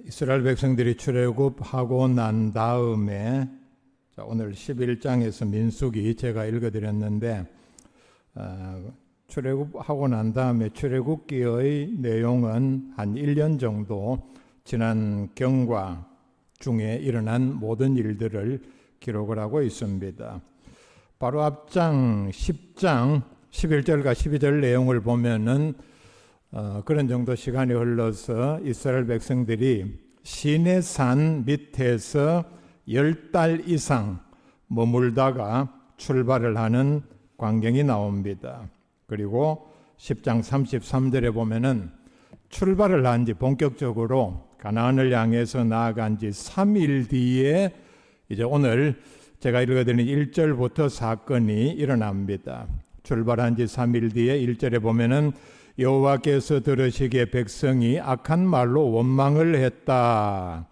이스라엘 백성들이 출애굽하고 난 다음에 오늘 11장에서 민수기 제가 읽어드렸는데 출애굽하고 난 다음에 출애굽기의 내용은 한 1년 정도 지난 경과 중에 일어난 모든 일들을 기록을 하고 있습니다. 바로 앞장 10장 11절과 12절 내용을 보면은 그런 정도 시간이 흘러서 이스라엘 백성들이 시내산 밑에서 10달 이상 머물다가 출발을 하는 광경이 나옵니다. 그리고 10장 33절에 보면은 출발을 한 지 본격적으로 가나안을 향해서 나아간 지 3일 뒤에 이제 오늘 제가 읽어드린 1절부터 사건이 일어납니다. 출발한 지 3일 뒤에 1절에 보면은 여호와께서 들으시기에 백성이 악한 말로 원망을 했다.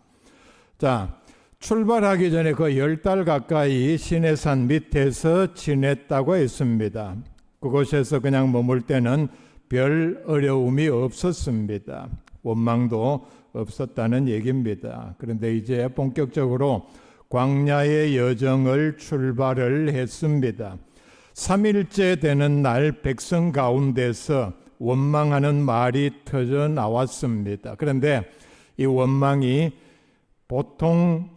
자, 출발하기 전에 그 10달 가까이 시내산 밑에서 지냈다고 했습니다. 그곳에서 그냥 머물 때는 별 어려움이 없었습니다. 원망도 없었다는 얘기입니다. 그런데 이제 본격적으로 광야의 여정을 출발을 했습니다. 3일째 되는 날 백성 가운데서 원망하는 말이 터져 나왔습니다. 그런데 이 원망이 보통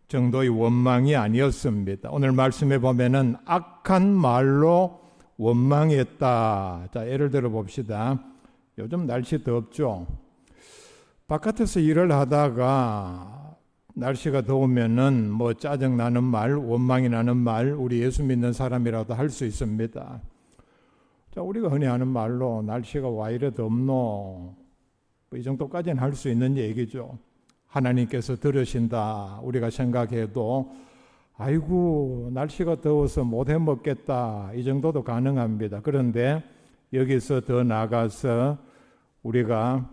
정도의 원망이 아니었습니다. 오늘 말씀에 보면은 악한 말로 원망했다. 자, 예를 들어 봅시다. 요즘 날씨 덥죠? 바깥에서 일을 하다가 날씨가 더우면은 뭐 짜증 나는 말, 원망이 나는 말, 우리 예수 믿는 사람이라도 할 수 있습니다. 자, 우리가 흔히 하는 말로 날씨가 와 이래 덥노, 이 정도까지는 할 수 있는 얘기죠. 하나님께서 들으신다 우리가 생각해도 아이고 날씨가 더워서 못 해먹겠다 이 정도도 가능합니다. 그런데 여기서 더 나가서 우리가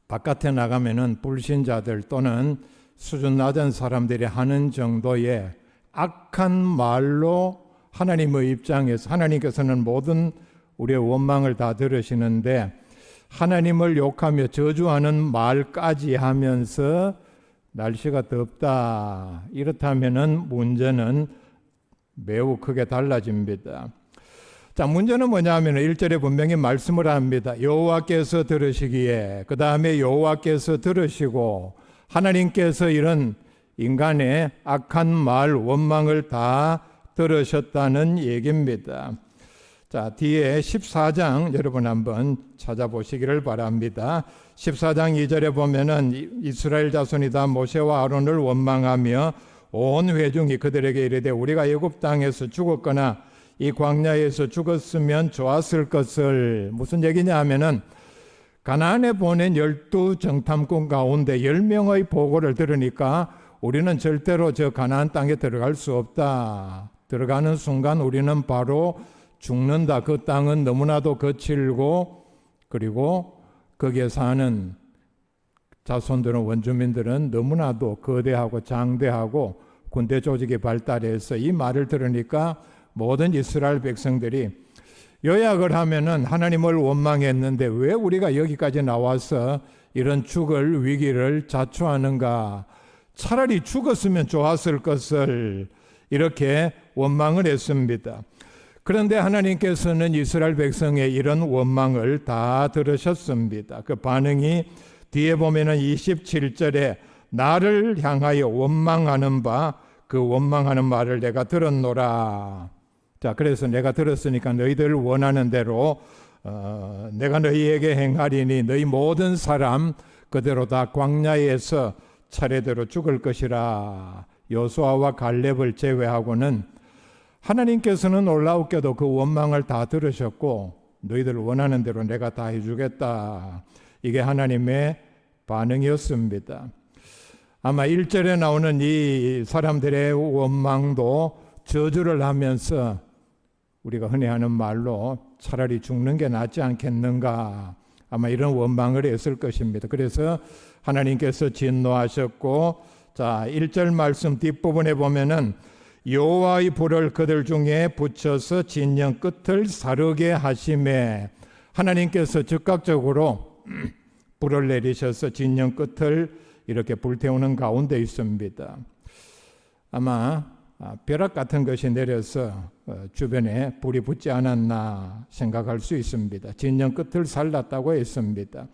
바깥에 나가면은 불신자들 또는 수준 낮은 사람들이 하는 정도의 악한 말로 하나님의 입장에서 하나님께서는 모든 우리의 원망을 다 들으시는데 하나님을 욕하며 저주하는 말까지 하면서 날씨가 덥다 이렇다면은 문제는 매우 크게 달라집니다. 자, 문제는 뭐냐면 1절에 분명히 말씀을 합니다. 여호와께서 들으시기에, 그 다음에 여호와께서 들으시고 하나님께서 이런 인간의 악한 말 원망을 다 들으셨다는 얘기입니다. 자, 뒤에 14장 여러분 한번 찾아보시기를 바랍니다. 14장 2절에 보면은 이스라엘 자손이 다 모세와 아론을 원망하며 온 회중이 그들에게 이르되 우리가 애굽 땅에서 죽었거나 이 광야에서 죽었으면 좋았을 것을. 무슨 얘기냐 하면은 가나안에 보낸 12 정탐꾼 가운데 10명의 보고를 들으니까 우리는 절대로 저 가나안 땅에 들어갈 수 없다. 들어가는 순간 우리는 바로 죽는다. 그 땅은 너무나도 거칠고 그리고 거기에 사는 자손들은 원주민들은 너무나도 거대하고 장대하고 군대 조직이 발달해서 이 말을 들으니까 모든 이스라엘 백성들이 요약을 하면은 하나님을 원망했는데 왜 우리가 여기까지 나와서 이런 죽을 위기를 자초하는가? 차라리 죽었으면 좋았을 것을 이렇게 원망을 했습니다. 그런데 하나님께서는 이스라엘 백성의 이런 원망을 다 들으셨습니다. 그 반응이 뒤에 보면은 27절에 나를 향하여 원망하는 바 그 원망하는 말을 내가 들었노라. 자, 그래서 내가 들었으니까 너희들 원하는 대로 내가 너희에게 행하리니 너희 모든 사람 그대로 다 광야에서 차례대로 죽을 것이라. 여호수아와 갈렙을 제외하고는 하나님께서는 놀라웠게도 그 원망을 다 들으셨고 너희들 원하는 대로 내가 다 해주겠다. 이게 하나님의 반응이었습니다. 아마 1절에 나오는 이 사람들의 원망도 저주를 하면서 우리가 흔히 하는 말로 차라리 죽는 게 낫지 않겠는가, 아마 이런 원망을 했을 것입니다. 그래서 하나님께서 진노하셨고, 자 1절 말씀 뒷부분에 보면은 여호와의 불을 그들 중에 붙여서 진영 끝을 사르게 하심에, 하나님께서 즉각적으로 불을 내리셔서 진영 끝을 이렇게 불태우는 가운데 있습니다. 아마 벼락 같은 것이 내려서 주변에 불이 붙지 않았나 생각할 수 있습니다. 진영 끝을 살랐다고 했습니다.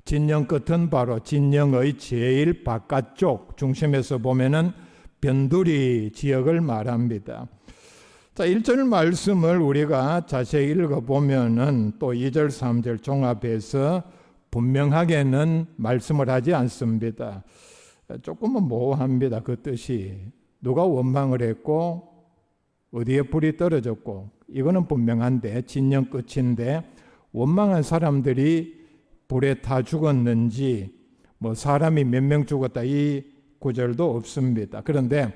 진영 끝은 바로 진영의 제일 바깥쪽 중심에서 보면은 변두리 지역을 말합니다. 자, 1절 말씀을 우리가 자세히 읽어보면은 또 2절, 3절 종합해서 분명하게는 말씀을 하지 않습니다. 조금은 모호합니다. 그 뜻이. 누가 원망을 했고 어디에 불이 떨어졌고 이거는 분명한데 진영 끝인데 원망한 사람들이 불에 타 죽었는지 뭐 사람이 몇 명 죽었다 이 구절도 없습니다. 그런데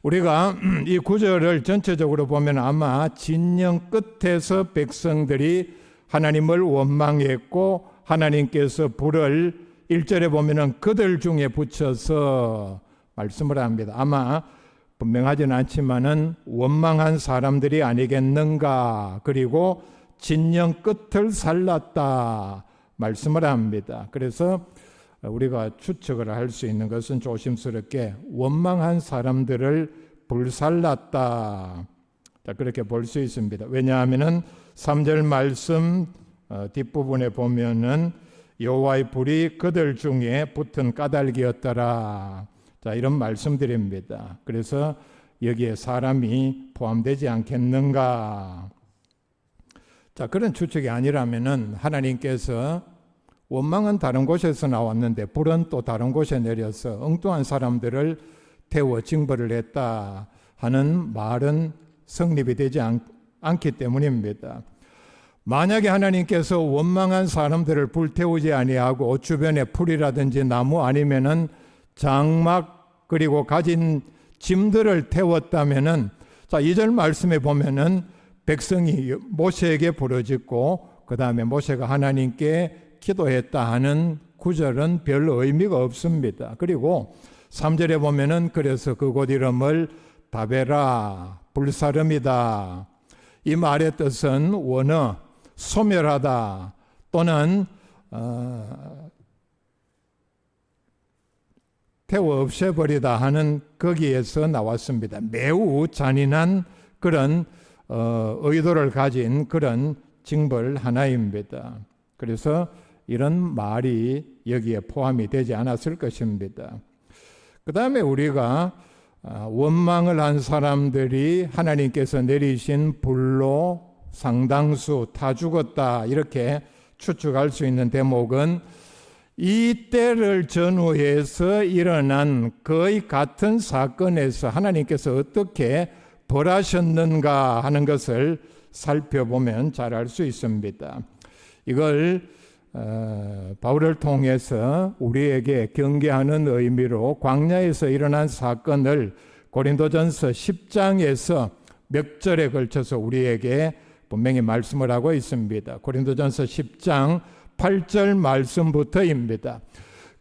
우리가 이 구절을 전체적으로 보면 아마 진영 끝에서 백성들이 하나님을 원망했고 하나님께서 불을 1절에 보면은 그들 중에 붙여서 말씀을 합니다. 아마 분명하지는 않지만은 원망한 사람들이 아니겠는가. 그리고 진영 끝을 살랐다 말씀을 합니다. 그래서 우리가 추측을 할 수 있는 것은 조심스럽게 원망한 사람들을 불살랐다. 그렇게 볼 수 있습니다. 왜냐하면은 3절 말씀 뒷부분에 보면은 여호와의 불이 그들 중에 붙은 까닭이었더라. 자, 이런 말씀드립니다. 그래서 여기에 사람이 포함되지 않겠는가. 자, 그런 추측이 아니라면은 하나님께서 원망은 다른 곳에서 나왔는데 불은 또 다른 곳에 내려서 엉뚱한 사람들을 태워 징벌을 했다 하는 말은 성립이 되지 않기 때문입니다. 만약에 하나님께서 원망한 사람들을 불태우지 아니하고 주변에 풀이라든지 나무 아니면은 장막 그리고 가진 짐들을 태웠다면은 자, 2절 말씀에 보면은 백성이 모세에게 부르짖고 그 다음에 모세가 하나님께 기도했다 하는 구절은 별 의미가 없습니다. 그리고 3절에 보면은 그래서 그곳 이름을 다베라 불사름이다. 이 말의 뜻은 원어 소멸하다 또는 태워 없애버리다 하는 거기에서 나왔습니다. 매우 잔인한 그런 의도를 가진 그런 징벌 하나입니다. 그래서 이런 말이 여기에 포함이 되지 않았을 것입니다. 그 다음에 우리가 원망을 한 사람들이 하나님께서 내리신 불로 상당수 타 죽었다 이렇게 추측할 수 있는 대목은 이 때를 전후해서 일어난 거의 같은 사건에서 하나님께서 어떻게 벌하셨는가 하는 것을 살펴보면 잘 알 수 있습니다. 이걸 바울을 통해서 우리에게 경계하는 의미로 광야에서 일어난 사건을 고린도전서 10장에서 몇 절에 걸쳐서 우리에게 분명히 말씀을 하고 있습니다. 고린도전서 10장 8절 말씀부터입니다.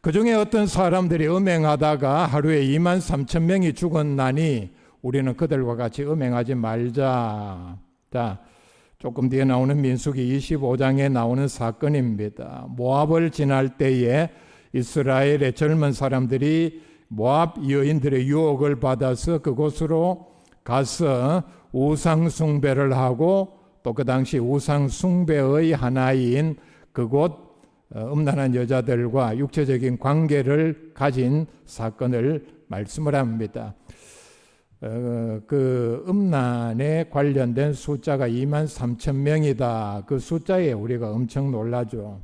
그 중에 어떤 사람들이 음행하다가 하루에 2만 3천 명이 죽었나니 우리는 그들과 같이 음행하지 말자. 자, 조금 뒤에 나오는 민수기 25장에 나오는 사건입니다. 모압을 지날 때에 이스라엘의 젊은 사람들이 모압 여인들의 유혹을 받아서 그곳으로 가서 우상 숭배를 하고 또 그 당시 우상 숭배의 하나인 그곳 음란한 여자들과 육체적인 관계를 가진 사건을 말씀을 합니다. 그 음란에 관련된 숫자가 2만 3천 명이다. 그 숫자에 우리가 엄청 놀라죠.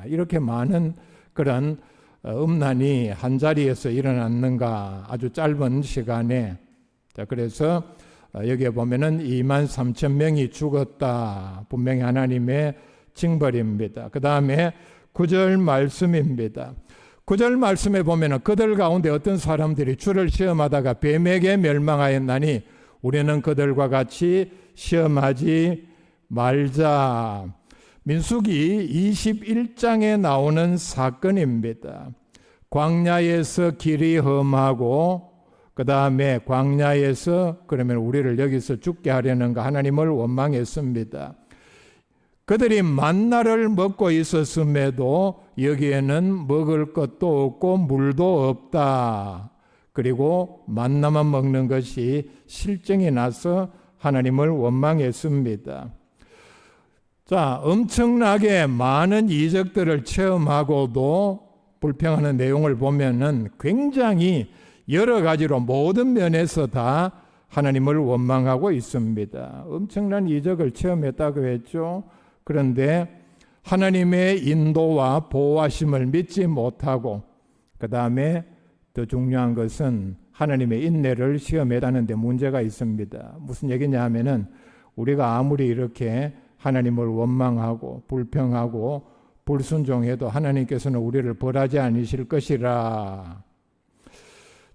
이렇게 많은 그런 음란이 한 자리에서 일어났는가 아주 짧은 시간에. 자, 그래서 여기에 보면은 2만 3천 명이 죽었다. 분명히 하나님의 징벌입니다. 그 다음에 9절 말씀입니다. 9절 말씀에 보면은 그들 가운데 어떤 사람들이 주를 시험하다가 뱀에게 멸망하였나니 우리는 그들과 같이 시험하지 말자. 민수기 21장에 나오는 사건입니다. 광야에서 길이 험하고 그 다음에 광야에서 그러면 우리를 여기서 죽게 하려는가 하나님을 원망했습니다. 그들이 만나를 먹고 있었음에도 여기에는 먹을 것도 없고 물도 없다. 그리고 만나만 먹는 것이 실증이 나서 하나님을 원망했습니다. 자, 엄청나게 많은 이적들을 체험하고도 불평하는 내용을 보면은 굉장히 여러 가지로 모든 면에서 다 하나님을 원망하고 있습니다. 엄청난 이적을 체험했다고 했죠. 그런데 하나님의 인도와 보호하심을 믿지 못하고, 그 다음에 더 중요한 것은 하나님의 인내를 시험했다는 데 문제가 있습니다. 무슨 얘기냐 하면은 우리가 아무리 이렇게 하나님을 원망하고 불평하고 불순종해도 하나님께서는 우리를 벌하지 않으실 것이라.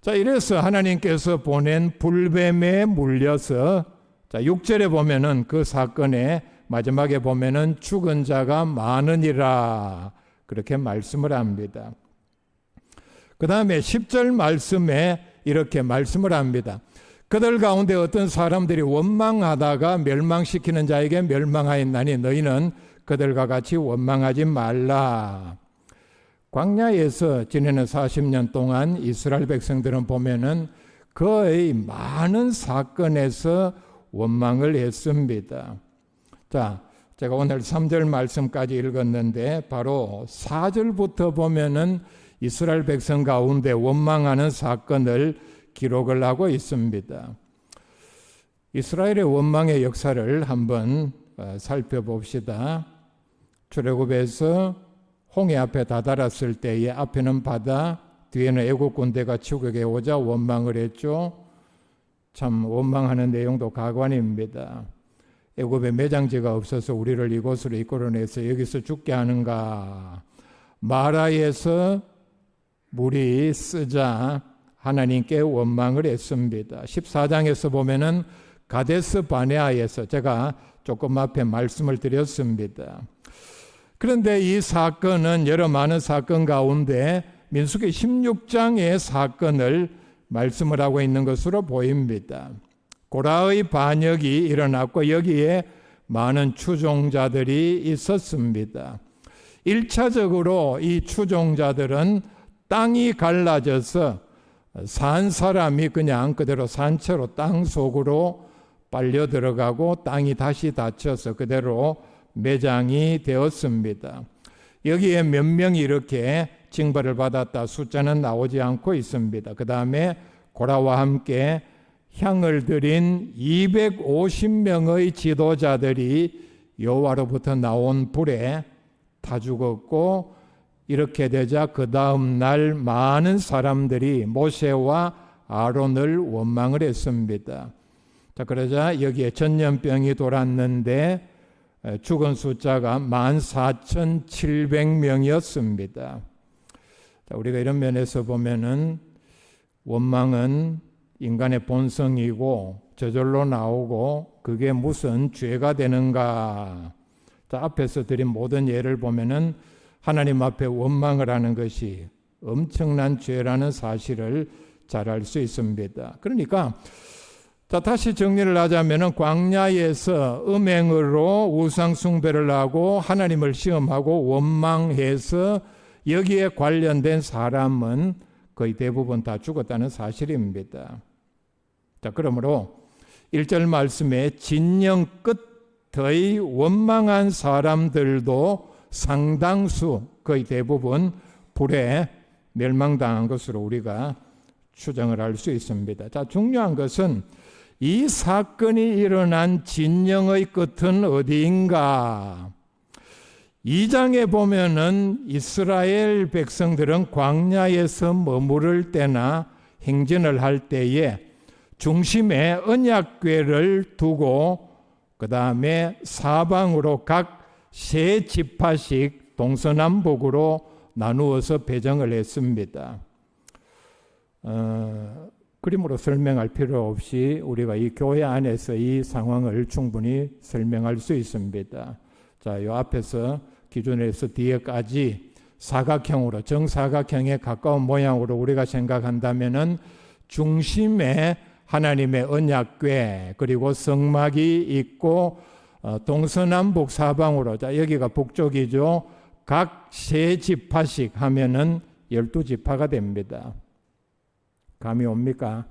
자, 이래서 하나님께서 보낸 불뱀에 물려서, 자, 6절에 보면은 그 사건의 마지막에 보면은 죽은 자가 많으니라 그렇게 말씀을 합니다. 그 다음에 10절 말씀에 이렇게 말씀을 합니다. 그들 가운데 어떤 사람들이 원망하다가 멸망시키는 자에게 멸망하였나니 너희는 그들과 같이 원망하지 말라. 광야에서 지내는 40년 동안 이스라엘 백성들은 보면은 거의 많은 사건에서 원망을 했습니다. 자, 제가 오늘 3절 말씀까지 읽었는데 바로 4절부터 보면은 이스라엘 백성 가운데 원망하는 사건을 기록을 하고 있습니다. 이스라엘의 원망의 역사를 한번 살펴봅시다. 출애굽에서 홍해 앞에 다다랐을 때에 앞에는 바다, 뒤에는 애국 군대가 추격해 오자 원망을 했죠. 참 원망하는 내용도 가관입니다. 애굽에 매장지가 없어서 우리를 이곳으로 이끌어내서 여기서 죽게 하는가. 마라에서 물이 쓰자 하나님께 원망을 했습니다. 14장에서 보면은 가데스 바네아에서 제가 조금 앞에 말씀을 드렸습니다. 그런데 이 사건은 여러 많은 사건 가운데 민수기 16장의 사건을 말씀을 하고 있는 것으로 보입니다. 고라의 반역이 일어났고 여기에 많은 추종자들이 있었습니다. 1차적으로 이 추종자들은 땅이 갈라져서 산 사람이 그냥 그대로 산채로 땅 속으로 빨려 들어가고 땅이 다시 닫혀서 그대로 매장이 되었습니다. 여기에 몇 명이 이렇게 징벌을 받았다 숫자는 나오지 않고 있습니다. 그 다음에 고라와 함께 향을 드린 250명의 지도자들이 여호와로부터 나온 불에 다 죽었고, 이렇게 되자 그 다음 날 많은 사람들이 모세와 아론을 원망을 했습니다. 자, 그러자 여기에 전염병이 돌았는데 죽은 숫자가 14,700명이었습니다. 우리가 이런 면에서 보면은 원망은 인간의 본성이고 저절로 나오고 그게 무슨 죄가 되는가. 자, 앞에서 드린 모든 예를 보면은 하나님 앞에 원망을 하는 것이 엄청난 죄라는 사실을 잘 알 수 있습니다. 그러니까 자, 다시 정리를 하자면은 광야에서 음행으로 우상 숭배를 하고 하나님을 시험하고 원망해서 여기에 관련된 사람은 거의 대부분 다 죽었다는 사실입니다. 자, 그러므로 1절 말씀에 진영 끝의 원망한 사람들도 상당수 거의 대부분 불에 멸망당한 것으로 우리가 추정을 할 수 있습니다. 자, 중요한 것은 이 사건이 일어난 진영의 끝은 어디인가? 2장에 보면은 이스라엘 백성들은 광야에서 머무를 때나 행진을 할 때에 중심에 언약궤를 두고 그 다음에 사방으로 각 세 지파씩 동서남북으로 나누어서 배정을 했습니다. 그림으로 설명할 필요 없이 우리가 이 교회 안에서 이 상황을 충분히 설명할 수 있습니다. 자, 요 앞에서 기준에서 뒤에까지 사각형으로 정사각형에 가까운 모양으로 우리가 생각한다면은 중심에 하나님의 언약궤 그리고 성막이 있고 동서남북 사방으로, 자 여기가 북쪽이죠. 각 세 지파씩 하면은 12지파가 됩니다. 감이 옵니까?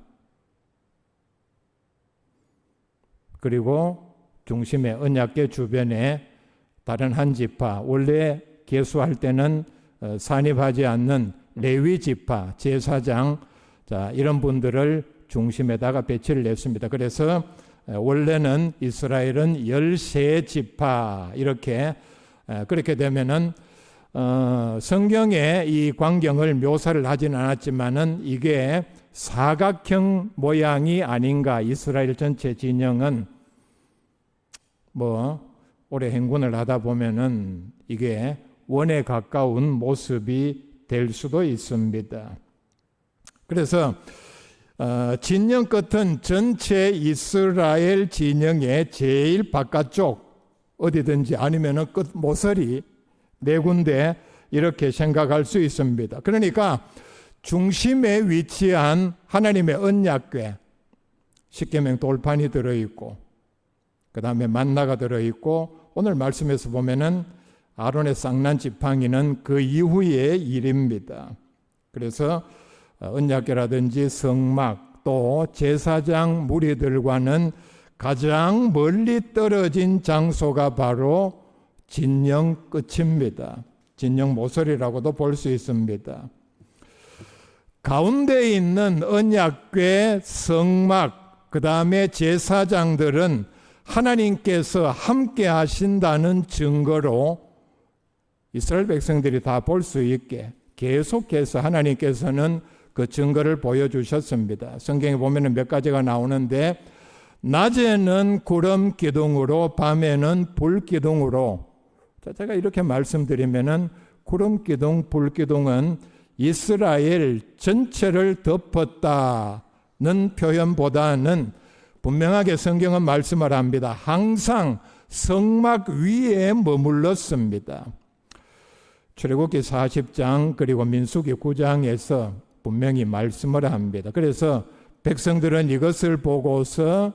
그리고 중심에 언약궤 주변에 다른 한 지파, 원래 계수할 때는 산입하지 않는 레위 지파, 제사장, 자 이런 분들을 중심에다가 배치를 했습니다. 그래서 원래는 이스라엘은 13지파 이렇게 그렇게 되면은 성경에 이 광경을 묘사를 하진 않았지만은 이게 사각형 모양이 아닌가. 이스라엘 전체 진영은 오래 행군을 하다 보면은 이게 원에 가까운 모습이 될 수도 있습니다. 그래서 진영 끝은 전체 이스라엘 진영의 제일 바깥쪽 어디든지 아니면은 끝 모서리 네 군데 이렇게 생각할 수 있습니다. 그러니까 중심에 위치한 하나님의 언약궤, 십계명 돌판이 들어있고 그 다음에 만나가 들어있고 오늘 말씀에서 보면은 아론의 쌍난 지팡이는 그 이후의 일입니다. 그래서 언약궤라든지 성막 또 제사장 무리들과는 가장 멀리 떨어진 장소가 바로 진영 끝입니다. 진영 모서리라고도 볼 수 있습니다. 가운데 있는 언약궤, 성막, 그 다음에 제사장들은 하나님께서 함께 하신다는 증거로 이스라엘 백성들이 다 볼 수 있게 계속해서 하나님께서는 그 증거를 보여주셨습니다. 성경에 보면 몇 가지가 나오는데 낮에는 구름 기둥으로 밤에는 불 기둥으로. 제가 이렇게 말씀드리면은 구름 기둥, 불 기둥은 이스라엘 전체를 덮었다는 표현보다는 분명하게 성경은 말씀을 합니다. 항상 성막 위에 머물렀습니다. 출애굽기 40장 그리고 민수기 9장에서 분명히 말씀을 합니다. 그래서 백성들은 이것을 보고서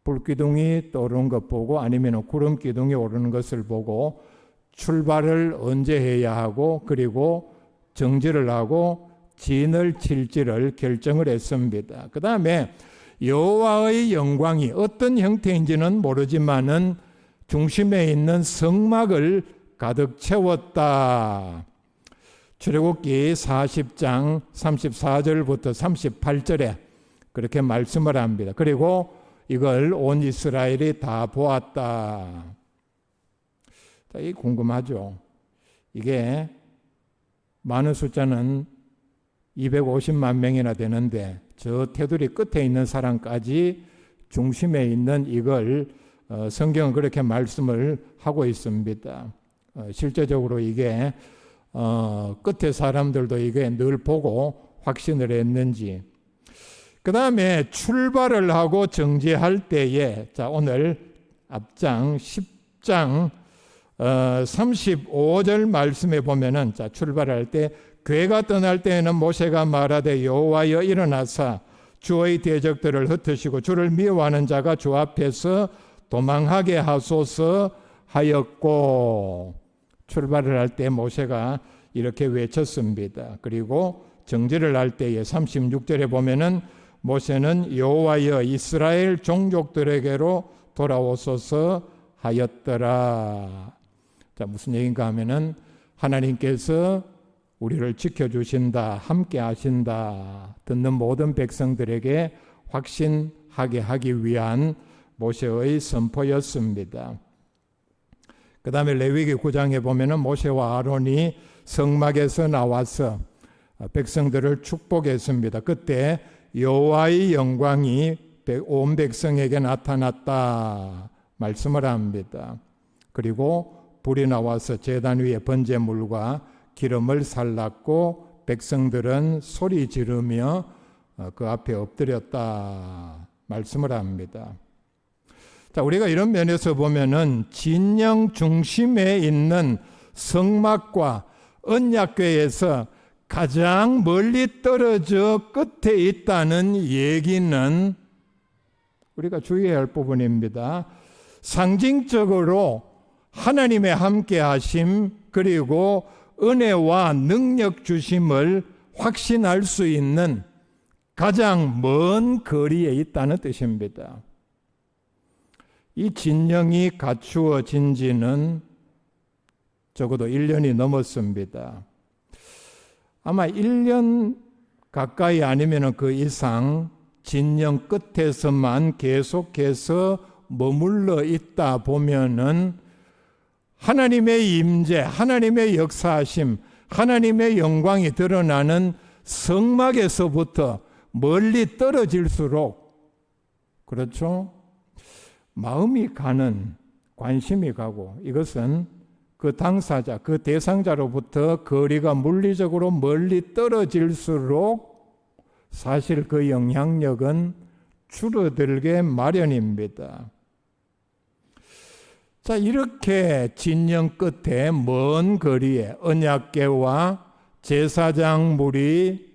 불기둥이 떠오르는 것 보고 아니면 구름기둥이 오르는 것을 보고 출발을 언제 해야 하고 그리고 정지를 하고 진을 칠지를 결정을 했습니다. 그 다음에 여호와의 영광이 어떤 형태인지는 모르지만은 중심에 있는 성막을 가득 채웠다. 출애굽기 40장 34절부터 38절에 그렇게 말씀을 합니다. 그리고 이걸 온 이스라엘이 다 보았다. 이게 궁금하죠? 이게 많은 숫자는 250만 명이나 되는데 저 테두리 끝에 있는 사람까지 중심에 있는 이걸 성경은 그렇게 말씀을 하고 있습니다. 실제적으로 이게 끝에 사람들도 이게 늘 보고 확신을 했는지. 그 다음에 출발을 하고 정지할 때에 자 오늘 앞장 10장 35절 말씀에 보면은 자 출발할 때 궤가 떠날 때에는 모세가 말하되 여호와여 일어나사 주의 대적들을 흩으시고 주를 미워하는 자가 주 앞에서 도망하게 하소서 하였고 출발을 할 때 모세가 이렇게 외쳤습니다. 그리고 정지를 할 때에 36절에 보면은 모세는 여호와여 이스라엘 종족들에게로 돌아오소서 하였더라. 자, 무슨 얘기인가 하면은 하나님께서 우리를 지켜주신다, 함께 하신다, 듣는 모든 백성들에게 확신하게 하기 위한 모세의 선포였습니다. 그 다음에 레위기 9장에 보면은 모세와 아론이 성막에서 나와서 백성들을 축복했습니다. 그때 여호와의 영광이 온 백성에게 나타났다 말씀을 합니다. 그리고 불이 나와서 제단 위에 번제물과 기름을 살랐고 백성들은 소리 지르며 그 앞에 엎드렸다 말씀을 합니다. 자, 우리가 이런 면에서 보면은 진영 중심에 있는 성막과 언약궤에서 가장 멀리 떨어져 끝에 있다는 얘기는 우리가 주의해야 할 부분입니다. 상징적으로 하나님의 함께하심 그리고 은혜와 능력 주심을 확신할 수 있는 가장 먼 거리에 있다는 뜻입니다. 이 진영이 갖추어진 지는 적어도 1년이 넘었습니다. 아마 1년 가까이 아니면 그 이상 진영 끝에서만 계속해서 머물러 있다 보면은 하나님의 임재, 하나님의 역사하심, 하나님의 영광이 드러나는 성막에서부터 멀리 떨어질수록, 그렇죠? 마음이 가는, 관심이 가고, 이것은 그 당사자, 그 대상자로부터 거리가 물리적으로 멀리 떨어질수록 사실 그 영향력은 줄어들게 마련입니다. 자, 이렇게 진영 끝에 먼 거리에 언약궤와 제사장물이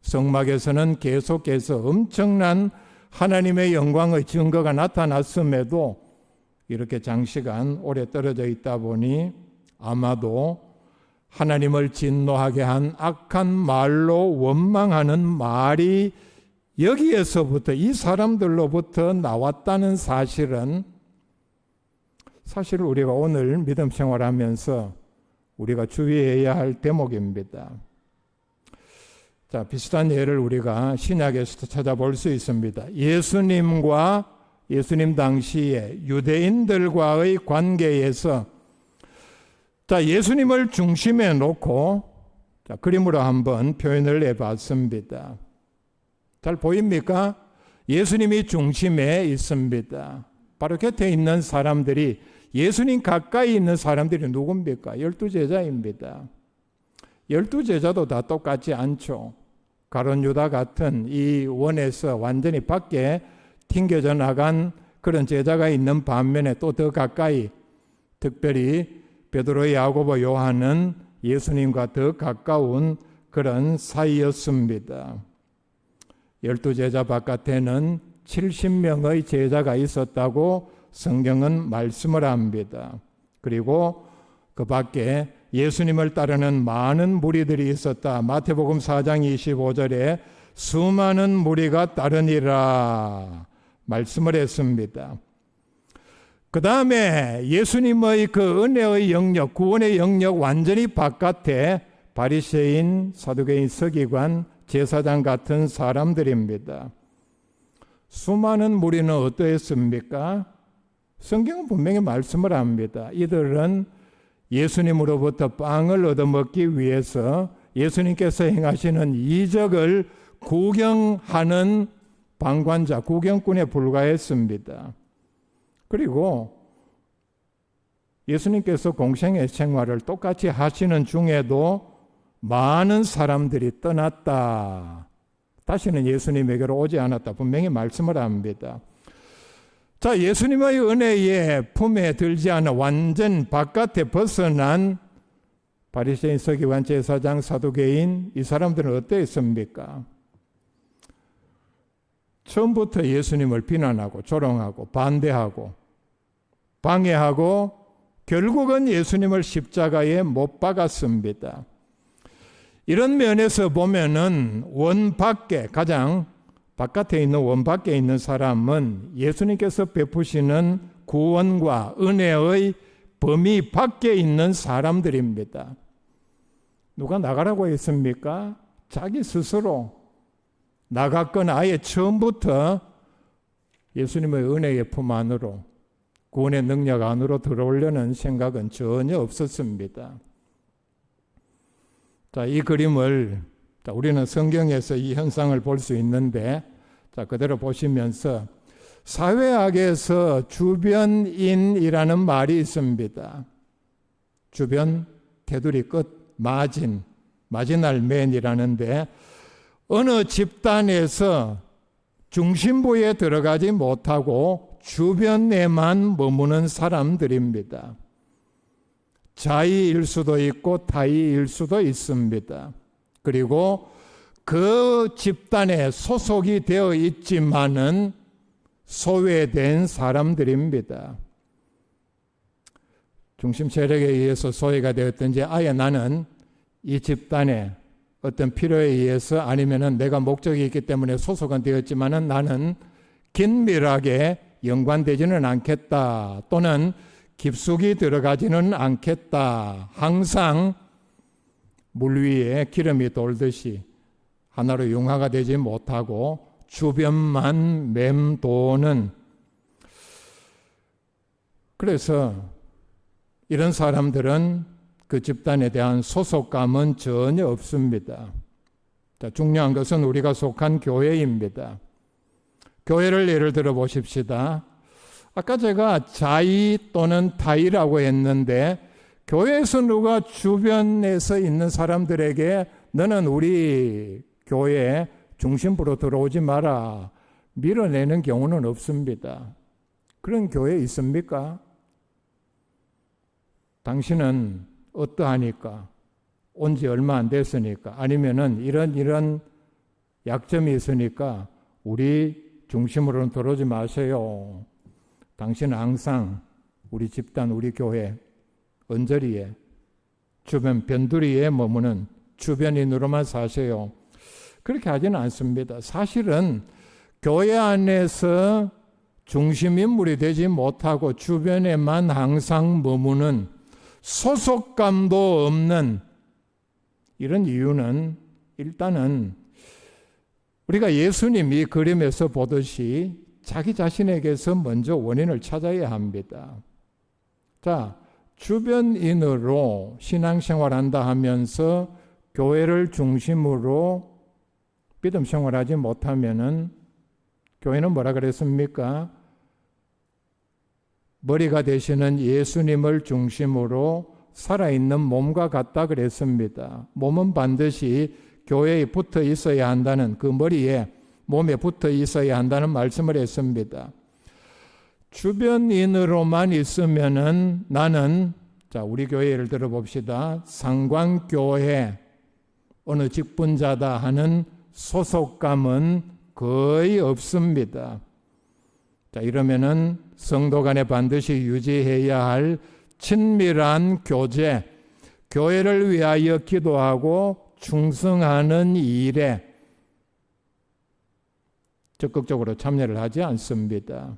성막에서는 계속해서 엄청난 하나님의 영광의 증거가 나타났음에도 이렇게 장시간 오래 떨어져 있다 보니 아마도 하나님을 진노하게 한 악한 말로 원망하는 말이 여기에서부터, 이 사람들로부터 나왔다는 사실은 사실 우리가 오늘 믿음 생활하면서 우리가 주의해야 할 대목입니다. 자, 비슷한 예를 우리가 신약에서도 찾아볼 수 있습니다. 예수님과 예수님 당시에 유대인들과의 관계에서 자, 예수님을 중심에 놓고 자, 그림으로 한번 표현을 해봤습니다. 잘 보입니까? 예수님이 중심에 있습니다. 바로 곁에 있는 사람들이, 예수님 가까이 있는 사람들이 누굽니까? 12제자입니다. 12제자도 다 똑같지 않죠. 가룟 유다 같은 이 원에서 완전히 밖에 튕겨져 나간 그런 제자가 있는 반면에 또 더 가까이, 특별히 베드로, 야고보, 요한은 예수님과 더 가까운 그런 사이였습니다. 12제자 바깥에는 70명의 제자가 있었다고 성경은 말씀을 합니다. 그리고 그 밖에 예수님을 따르는 많은 무리들이 있었다. 마태복음 4장 25절에 수많은 무리가 따르니라 말씀을 했습니다. 그 다음에 예수님의 그 은혜의 영역, 구원의 영역 완전히 바깥에 바리새인, 사두개인, 서기관, 제사장 같은 사람들입니다. 수많은 무리는 어떠했습니까? 성경은 분명히 말씀을 합니다. 이들은 예수님으로부터 빵을 얻어먹기 위해서 예수님께서 행하시는 이적을 구경하는 방관자, 구경꾼에 불과했습니다. 그리고 예수님께서 공생의 생활을 똑같이 하시는 중에도 많은 사람들이 떠났다. 다시는 예수님에게로 오지 않았다. 분명히 말씀을 합니다. 자, 예수님의 은혜의 품에 들지 않아 완전 바깥에 벗어난 바리새인, 서기관, 제사장, 사두개인, 이 사람들은 어떠했습니까? 처음부터 예수님을 비난하고 조롱하고 반대하고 방해하고 결국은 예수님을 십자가에 못 박았습니다. 이런 면에서 보면은 원 밖에, 가장 바깥에 있는 원 밖에 있는 사람은 예수님께서 베푸시는 구원과 은혜의 범위 밖에 있는 사람들입니다. 누가 나가라고 했습니까? 자기 스스로 나갔거나 아예 처음부터 예수님의 은혜의 품 안으로, 구원의 능력 안으로 들어오려는 생각은 전혀 없었습니다. 자, 이 그림을 우리는 성경에서 이 현상을 볼 수 있는데, 자, 그대로 보시면서 사회학에서 주변인이라는 말이 있습니다. 주변, 테두리 끝, 마지널 맨이라는데, 어느 집단에서 중심부에 들어가지 못하고 주변에만 머무는 사람들입니다. 자의일 수도 있고 타의일 수도 있습니다. 그리고 그 집단에 소속이 되어 있지만은 소외된 사람들입니다. 중심 세력에 의해서 소외가 되었든지 아예 나는 이 집단의 어떤 필요에 의해서 아니면은 내가 목적이 있기 때문에 소속은 되었지만은 나는 긴밀하게 연관되지는 않겠다. 또는 깊숙이 들어가지는 않겠다. 항상 물 위에 기름이 돌듯이 하나로 융화가 되지 못하고 주변만 맴도는, 그래서 이런 사람들은 그 집단에 대한 소속감은 전혀 없습니다. 자, 중요한 것은 우리가 속한 교회입니다. 교회를 예를 들어 보십시다. 아까 제가 자의 또는 타의라고 했는데, 교회에서 누가 주변에서 있는 사람들에게 너는 우리 교회 중심부로 들어오지 마라 밀어내는 경우는 없습니다. 그런 교회 있습니까? 당신은 어떠하니까? 온 지 얼마 안 됐으니까? 아니면은 이런 약점이 있으니까 우리 중심으로는 들어오지 마세요. 당신은 항상 우리 집단, 우리 교회 언저리에, 주변 변두리에 머무는 주변인으로만 사세요. 그렇게 하지는 않습니다. 사실은 교회 안에서 중심인물이 되지 못하고 주변에만 항상 머무는 소속감도 없는 이런 이유는, 일단은 우리가 예수님이 그림에서 보듯이 자기 자신에게서 먼저 원인을 찾아야 합니다. 자, 주변인으로 신앙생활한다 하면서 교회를 중심으로 믿음 생활하지 못하면은 교회는 뭐라 그랬습니까? 머리가 되시는 예수님을 중심으로 살아있는 몸과 같다 그랬습니다. 몸은 반드시 교회에 붙어 있어야 한다는, 그 머리에 몸에 붙어 있어야 한다는 말씀을 했습니다. 주변인으로만 있으면은 나는, 자, 우리 교회 예를 들어 봅시다. 상관교회 어느 직분자다 하는 소속감은 거의 없습니다. 자, 이러면은 성도 간에 반드시 유지해야 할 친밀한 교제, 교회를 위하여 기도하고 충성하는 일에 적극적으로 참여를 하지 않습니다.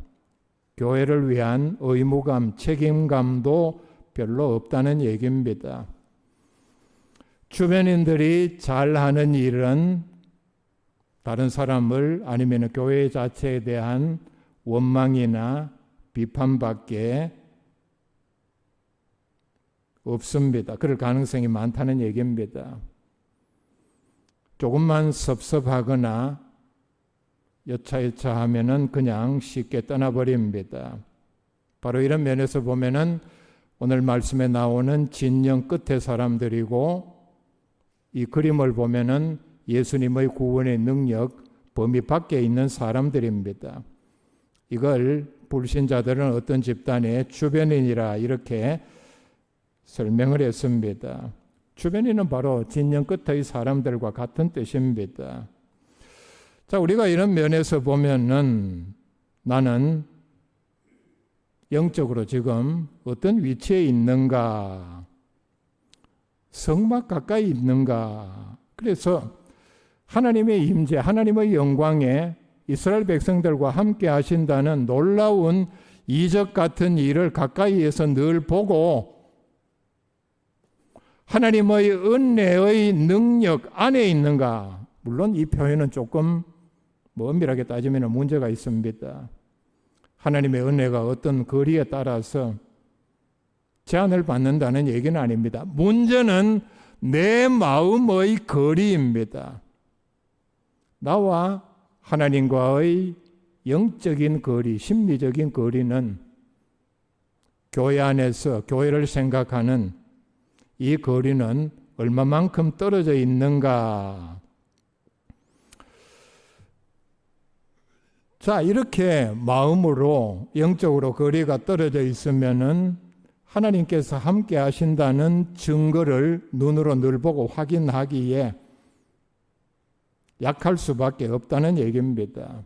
교회를 위한 의무감, 책임감도 별로 없다는 얘기입니다. 주변인들이 잘하는 일은 다른 사람을 아니면 교회 자체에 대한 원망이나 비판밖에 없습니다. 그럴 가능성이 많다는 얘기입니다. 조금만 섭섭하거나 여차여차하면은 그냥 쉽게 떠나버립니다. 바로 이런 면에서 보면은 오늘 말씀에 나오는 진영 끝의 사람들이고, 이 그림을 보면은 예수님의 구원의 능력 범위 밖에 있는 사람들입니다. 이걸 불신자들은 어떤 집단의 주변인이라 이렇게 설명을 했습니다. 주변인은 바로 진영 끝의 사람들과 같은 뜻입니다. 자, 우리가 이런 면에서 보면은 나는 영적으로 지금 어떤 위치에 있는가, 성막 가까이 있는가. 그래서 하나님의 임재, 하나님의 영광에 이스라엘 백성들과 함께 하신다는 놀라운 이적 같은 일을 가까이에서 늘 보고 하나님의 은혜의 능력 안에 있는가. 물론 이 표현은 조금 엄밀하게 따지면 문제가 있습니다. 하나님의 은혜가 어떤 거리에 따라서 제한을 받는다는 얘기는 아닙니다. 문제는 내 마음의 거리입니다. 나와 하나님과의 영적인 거리, 심리적인 거리는 교회 안에서 교회를 생각하는 이 거리는 얼마만큼 떨어져 있는가. 자, 이렇게 마음으로 영적으로 거리가 떨어져 있으면은 하나님께서 함께 하신다는 증거를 눈으로 늘 보고 확인하기에 약할 수밖에 없다는 얘기입니다.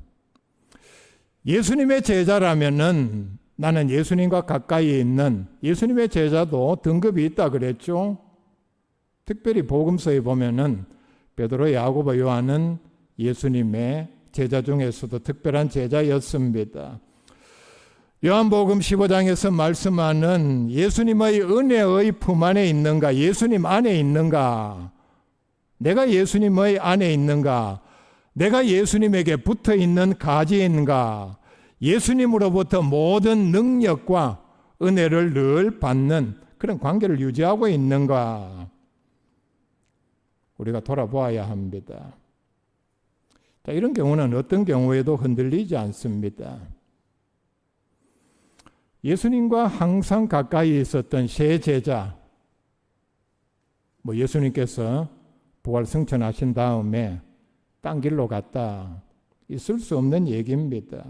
예수님의 제자라면은 나는 예수님과 가까이 있는 예수님의 제자도 등급이 있다 그랬죠. 특별히 복음서에 보면은 베드로, 야고보, 요한은 예수님의 제자 중에서도 특별한 제자였습니다. 요한복음 15장에서 말씀하는 예수님의 은혜의 품 안에 있는가, 예수님 안에 있는가, 내가 예수님의 안에 있는가, 내가 예수님에게 붙어 있는 가지인가, 예수님으로부터 모든 능력과 은혜를 늘 받는 그런 관계를 유지하고 있는가, 우리가 돌아보아야 합니다. 자, 이런 경우는 어떤 경우에도 흔들리지 않습니다. 예수님과 항상 가까이 있었던 세 제자, 예수님께서 부활 승천하신 다음에 딴 길로 갔다. 있을 수 없는 얘기입니다.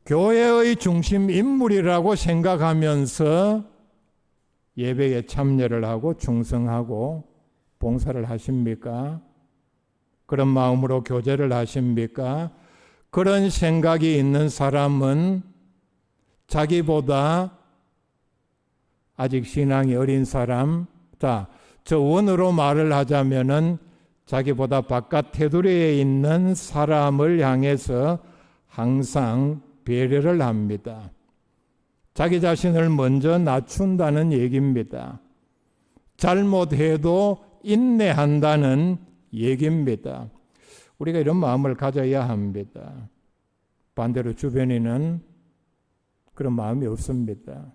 교회의 중심 인물이라고 생각하면서 예배에 참여를 하고 충성하고 봉사를 하십니까? 그런 마음으로 교제를 하십니까? 그런 생각이 있는 사람은 자기보다 아직 신앙이 어린 사람, 저 원어로 말을 하자면은 자기보다 바깥 테두리에 있는 사람을 향해서 항상 배려를 합니다. 자기 자신을 먼저 낮춘다는 얘기입니다. 잘못해도 인내한다는 얘기입니다. 우리가 이런 마음을 가져야 합니다. 반대로 주변에는 그런 마음이 없습니다.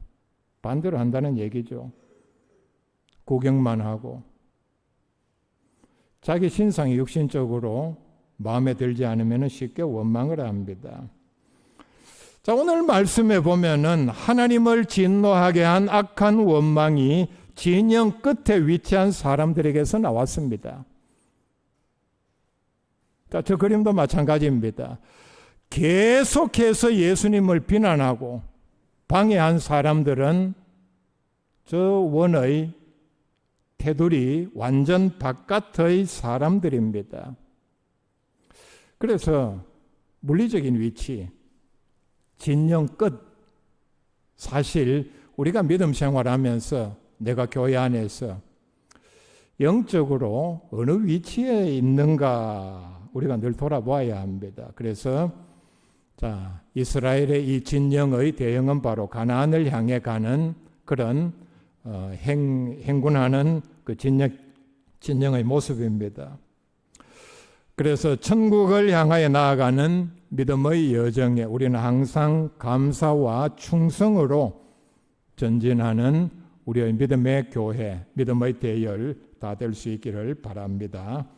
반대로 한다는 얘기죠. 구경만 하고 자기 신상이 육신적으로 마음에 들지 않으면 쉽게 원망을 합니다. 자, 오늘 말씀에 보면은 하나님을 진노하게 한 악한 원망이 진영 끝에 위치한 사람들에게서 나왔습니다. 자, 저 그림도 마찬가지입니다. 계속해서 예수님을 비난하고 방해한 사람들은 저 원의 테두리 완전 바깥의 사람들입니다. 그래서 물리적인 위치, 진영 끝, 사실 우리가 믿음 생활하면서 내가 교회 안에서 영적으로 어느 위치에 있는가 우리가 늘 돌아보아야 합니다. 그래서 이스라엘의 이 진영의 대형은 바로 가나안을 향해 가는 그런 행군하는 그 진영의 모습입니다. 그래서 천국을 향하여 나아가는 믿음의 여정에 우리는 항상 감사와 충성으로 전진하는 우리의 믿음의 교회, 믿음의 대열 다 될 수 있기를 바랍니다.